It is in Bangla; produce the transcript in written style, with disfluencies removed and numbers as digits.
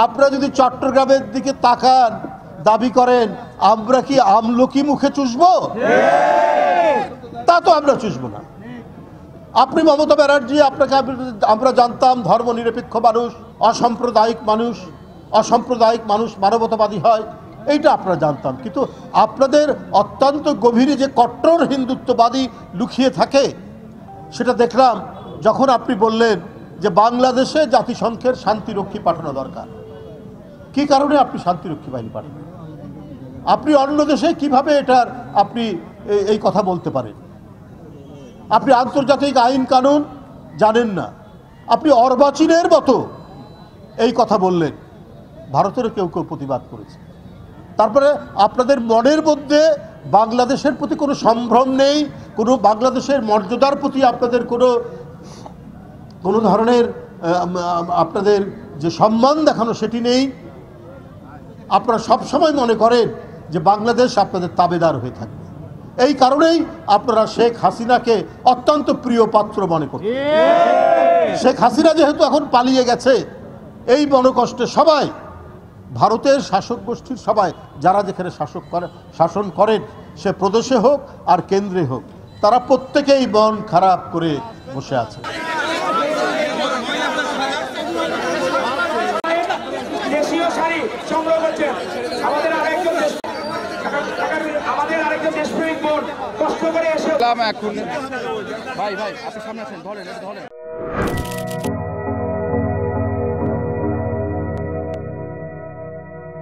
আপনারা যদি চট্টগ্রামের দিকে তাকান, দাবি করেন আমরা কি আমলকি মুখে চুষবো? তা তো আমরা চুষবো না। আপনি মমতা ব্যানার্জি, আপনাকে আমরা জানতাম ধর্মনিরপেক্ষ মানুষ, অসাম্প্রদায়িক মানুষ, মানবতাবাদী হয়, এইটা আপনারা জানতাম। কিন্তু আপনাদের অত্যন্ত গভীরে যে কট্টর হিন্দুত্ববাদী লুকিয়ে থাকে সেটা দেখলাম যখন আপনি বললেন যে বাংলাদেশে জাতিসংঘের শান্তিরক্ষী পাঠানো দরকার। কি কারণে আপনি শান্তিরক্ষী বাহিনী পাঠাবেন? আপনি অন্য দেশে কিভাবে এটার আপনি এই কথা বলতে পারেন? আপনি আন্তর্জাতিক আইন কানুন জানেন না, আপনি অর্বাচীনের মতো এই কথা বললেন। ভারতেরও কেউ কেউ প্রতিবাদ করেছে। তারপরে আপনাদের মনের মধ্যে বাংলাদেশের প্রতি কোনো সম্ভ্রম নেই, কোনো বাংলাদেশের মর্যাদার প্রতি আপনাদের কোনো ধরনের আপনাদের যে সম্মান দেখানো সেটি নেই। আপনারা সবসময় মনে করেন যে বাংলাদেশ আপনাদের তাবেদার হয়ে থাকবে। এই কারণেই আপনারা শেখ হাসিনাকে অত্যন্ত প্রিয় পাত্র মনে করেন। শেখ হাসিনা যেহেতু এখন পালিয়ে গেছে, এই মনোকষ্টে সবাই, ভারতের শাসক গোষ্ঠীর সবাই, যারা যেখানে শাসন করেন, সে প্রদেশে হোক আর কেন্দ্রে হোক, তারা প্রত্যেকেই মন খারাপ করে বসে আছে। এখন ভাই আপনি সামনে আসেন, ধরেন।